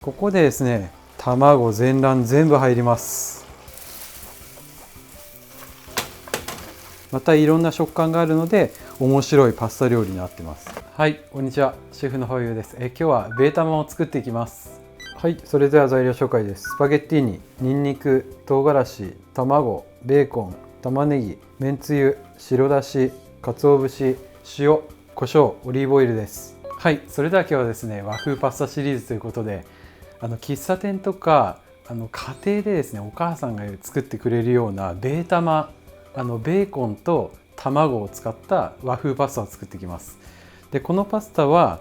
ここでですね、卵全卵全部入ります。またいろんな食感があるので面白いパスタ料理になってます。はい、こんにちは、シェフのほゆうです。今日はベータマンを作っていきます。はい、それでは材料紹介です。スパゲッティーニ、ニンニク、唐辛子、卵、ベーコン、玉ねぎ、めんつゆ、白だし、鰹節、塩、胡椒、オリーブオイルです。はい、それでは今日はですね、和風パスタシリーズということで、喫茶店とか家庭でですね、お母さんが作ってくれるようなベータマ、ベーコンと卵を使った和風パスタを作っていきます。でこのパスタは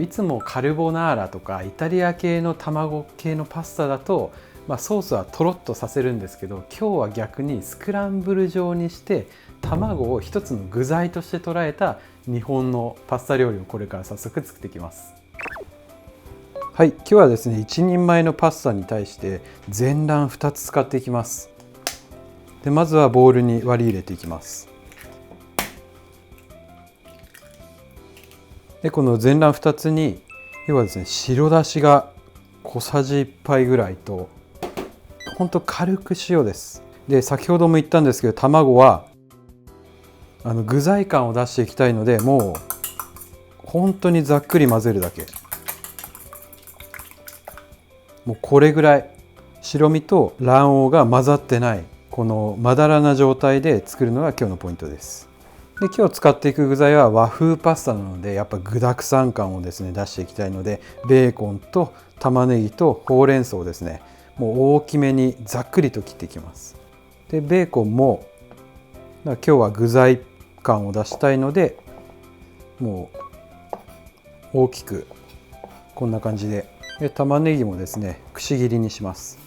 いつもカルボナーラとかイタリア系の卵系のパスタだと、ソースはとろっとさせるんですけど、今日は逆にスクランブル状にして卵を一つの具材として捉えた日本のパスタ料理をこれから早速作っていきます。はい、今日はですね、1人前のパスタに対して全卵2つ使っていきます。でまずはボウルに割り入れていきます。でこの全卵2つに要はですね、白だしが小さじ1杯ぐらいと、ほんと軽く塩です。で先ほども言ったんですけど、卵は具材感を出していきたいので、もう本当にざっくり混ぜるだけ。もうこれぐらい白身と卵黄が混ざってない、このまだらな状態で作るのが今日のポイントです。で今日使っていく具材は和風パスタなので、やっぱ具だくさん感をですね出していきたいので、ベーコンと玉ねぎとほうれん草をですね、もう大きめにざっくりと切っていきます。でベーコンも今日は具材感を出したいので、もう大きくこんな感じで、玉ねぎもですねくし切りにします。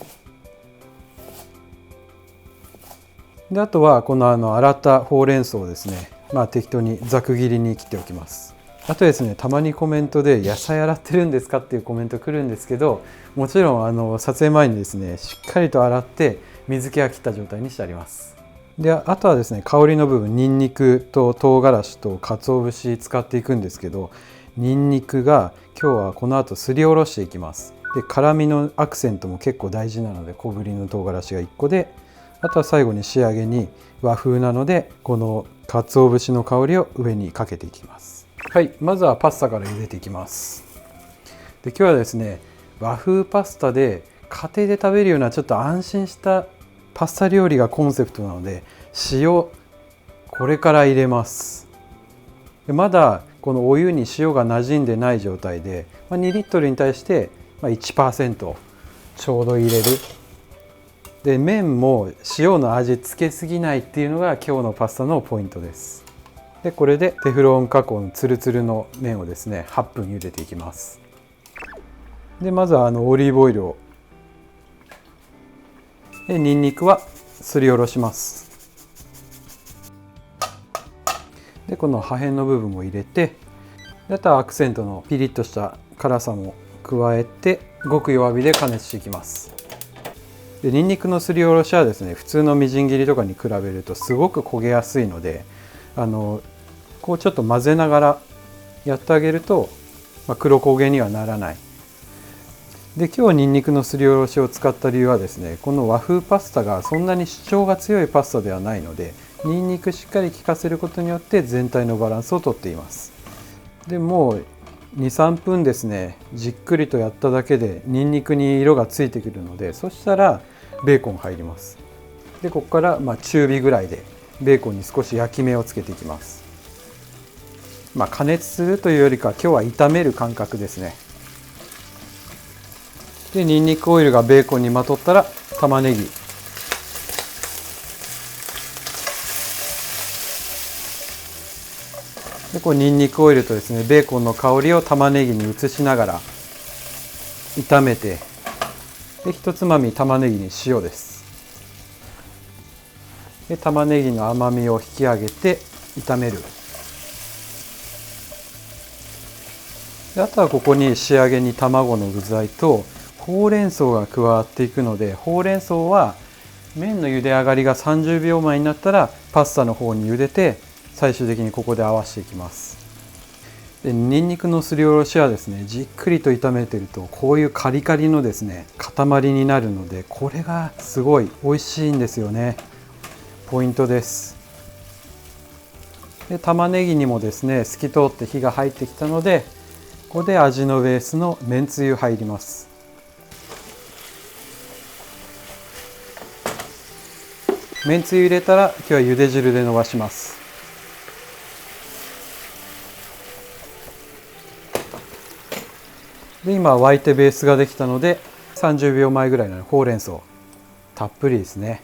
であとはこの洗ったほうれん草をですね、適当にざく切りに切っておきます。あとですね、たまにコメントで野菜洗ってるんですかっていうコメント来るんですけど、もちろん撮影前にですねしっかりと洗って水気は切った状態にしてあります。であとはですね、香りの部分、にんにくと唐辛子と鰹節使っていくんですけど、にんにくが今日はこの後すりおろしていきます。で辛みのアクセントも結構大事なので、小ぶりの唐辛子が1個で、あとは最後に仕上げに和風なのでこの鰹節の香りを上にかけていきます。はい、まずはパスタから茹でていきます。で今日はですね、和風パスタで家庭で食べるようなちょっと安心したパスタ料理がコンセプトなので、塩これから入れます。でまだこのお湯に塩が馴染んでない状態で、2リットルに対して1% ちょうど入れる。で麺も塩の味つけすぎないっていうのが今日のパスタのポイントです。でこれでテフロン加工のツルツルの麺をですね8分茹でていきます。でまずはオリーブオイルを、でにんにくはすりおろします。でこの破片の部分も入れて、あとはアクセントのピリッとした辛さも加えて、ごく弱火で加熱していきます。でにんにくのすりおろしはですね、普通のみじん切りとかに比べるとすごく焦げやすいので、こうちょっと混ぜながらやってあげると、黒焦げにはならない。で今日はにんにくのすりおろしを使った理由はですね、この和風パスタがそんなに主張が強いパスタではないので、にんにくしっかり効かせることによって全体のバランスをとっています。でもう 2,3 分ですね、じっくりとやっただけでにんにくに色がついてくるので、そしたらベーコン入ります。でここから中火ぐらいでベーコンに少し焼き目をつけていきます。加熱するというよりか今日は炒める感覚ですね。でにんにくオイルがベーコンにまとったら玉ねぎ、でこうにんにくオイルとですねベーコンの香りを玉ねぎに移しながら炒めて、でひとつまみ玉ねぎに塩です。で玉ねぎの甘みを引き上げて炒める。であとはここに仕上げに卵の具材とほうれん草が加わっていくので、ほうれん草は麺の茹で上がりが30秒前になったらパスタの方に茹でて、最終的にここで合わせていきます。でニンニクのすりおろしはですね、じっくりと炒めてるとこういうカリカリのですね塊になるので、これがすごい美味しいんですよね。ポイントです。で玉ねぎにもですね透き通って火が入ってきたので、ここで味のベースのめんつゆ入ります。めんつゆ入れたら今日は茹で汁で伸ばします。で今沸いてベースができたので、30秒前ぐらいのほうれん草たっぷりですね。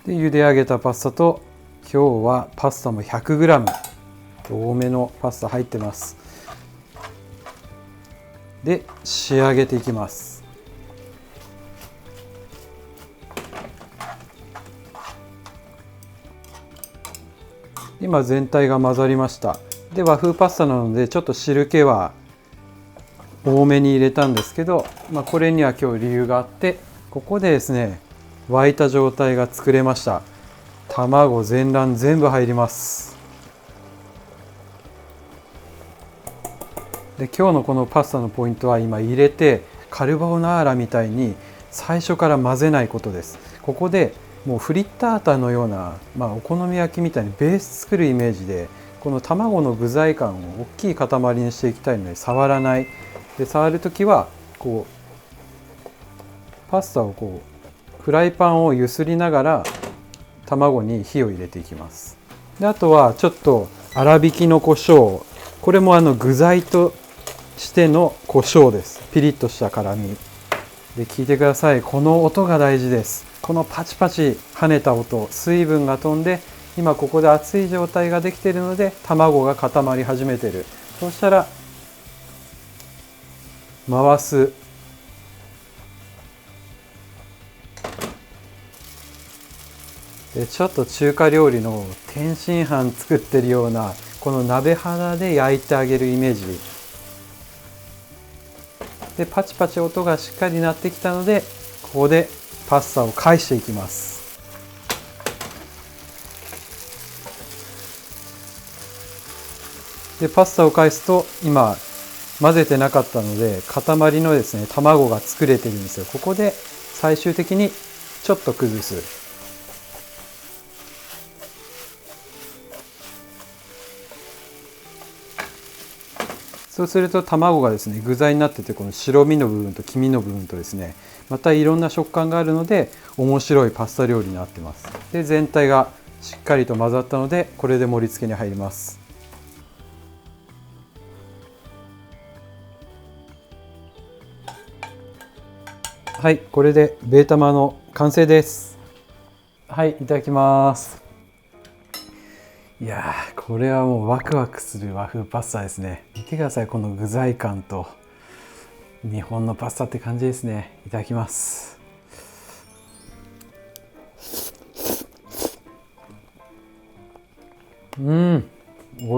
で茹で上げたパスタと、今日はパスタも 100g 多めのパスタ入ってます。で仕上げていきます。今全体が混ざりました。で和風パスタなのでちょっと汁気は多めに入れたんですけど、これには今日理由があって、ここでですね沸いた状態が作れました。卵全卵全部入ります。で今日のこのパスタのポイントは、今入れてカルボナーラみたいに最初から混ぜないことです。ここでもうフリッタータのような、お好み焼きみたいにベース作るイメージで、この卵の具材感を大きい塊にしていきたいので触らない。で触るときはこうパスタをフライパンを揺すりながら卵に火を入れていきます。であとはちょっと粗挽きの胡椒、これも具材としての胡椒です。ピリッとした辛みで、聞いてください。この音が大事です。このパチパチ跳ねた音、水分が飛んで今ここで熱い状態ができているので卵が固まり始めている。そうしたら回す。でちょっと中華料理の天津飯作ってるような、この鍋肌で焼いてあげるイメージで、パチパチ音がしっかり鳴ってきたので、ここでパスタを返していきます。でパスタを返すと今混ぜてなかったので塊のですね卵が作れてるんですよ。ここで最終的にちょっと崩す。そうすると卵がですね具材になってて、この白身の部分と黄身の部分とですねまたいろんな食感があるので面白いパスタ料理になってます。で全体がしっかりと混ざったので、これで盛り付けに入ります。はい、これでベータマの完成です。はい、いただきます。いやー、これはもうワクワクする和風パスタですね。見てください、この具材感と日本のパスタって感じですね。いただきます。お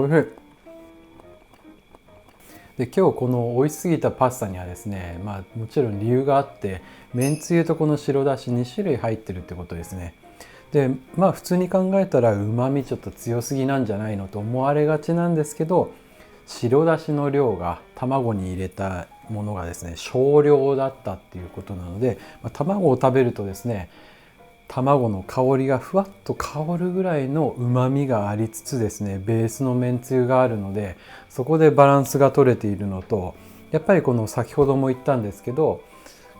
いしい。で今日この美味しすぎたパスタにはですね、もちろん理由があって、めんつゆとこの白だし2種類入ってるってことですね。で普通に考えたらうまみちょっと強すぎなんじゃないのと思われがちなんですけど、白だしの量が卵に入れたものがですね少量だったっていうことなので、卵を食べるとですね卵の香りがふわっと香るぐらいのうまみがありつつですね、ベースのめんつゆがあるので、そこでバランスが取れているのと、やっぱりこの先ほども言ったんですけど、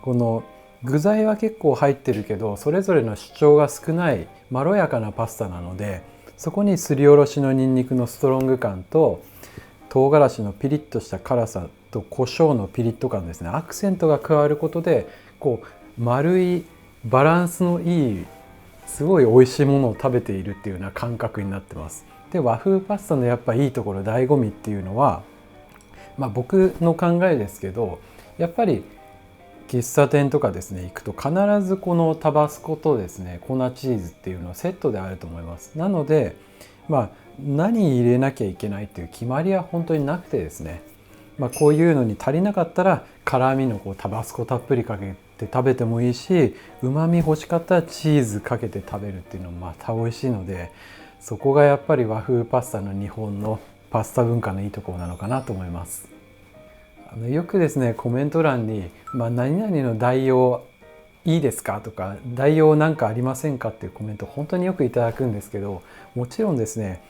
この具材は結構入ってるけどそれぞれの主張が少ないまろやかなパスタなので、そこにすりおろしのニンニクのストロング感と唐辛子のピリッとした辛さと胡椒のピリッと感ですね、アクセントが加わることで丸いバランスのいいすごい美味しいものを食べているっていうような感覚になってます。で和風パスタのやっぱいいところ、醍醐味っていうのは、僕の考えですけど、やっぱり喫茶店とかですね行くと必ずこのタバスコとですね粉チーズっていうのはセットであると思います。なので何入れなきゃいけないっていう決まりは本当になくてですね、こういうのに足りなかったら辛みのタバスコたっぷりかけて食べてもいいし、うまみ欲しかったらチーズかけて食べるっていうのもまた美味しいので、そこがやっぱり和風パスタの日本のパスタ文化のいいところなのかなと思います。よくですねコメント欄に、何々の代用いいですかとか代用なんかありませんかっていうコメント本当によくいただくんですけど、もちろんですね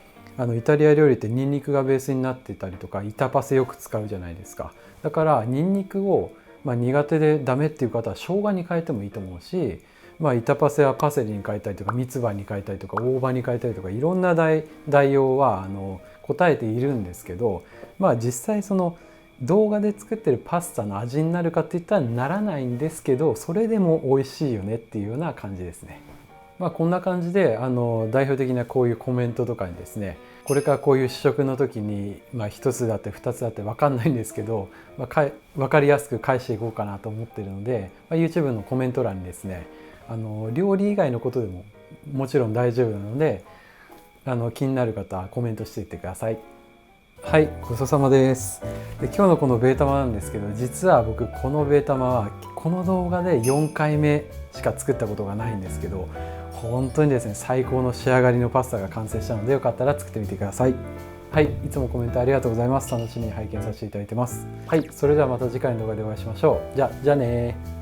イタリア料理ってニンニクがベースになってたりとか板パセよく使うじゃないですか。だからニンニクを、苦手でダメっていう方は生姜に変えてもいいと思うし、板パセはパセリに変えたりとか三つ葉に変えたりとか大葉に変えたりとかいろんな代用は答えているんですけど、実際その動画で作ってるパスタの味になるかっていったらならないんですけど、それでも美味しいよねっていうような感じですね。こんな感じで代表的なこういうコメントとかにですね、これからこういう試食の時に、1つだって2つだって分かんないんですけど、分かりやすく返していこうかなと思ってるので、YouTube のコメント欄にですね料理以外のことでももちろん大丈夫なので気になる方はコメントしていってください。はい、ごちそうさまです。で今日のこのベータマなんですけど、実は僕このベータマはこの動画で4回目しか作ったことがないんですけど、本当にですね最高の仕上がりのパスタが完成したのでよかったら作ってみてください。はい、いつもコメントありがとうございます。楽しみに拝見させていただいてます。はい、それではまた次回の動画でお会いしましょう。じゃあね。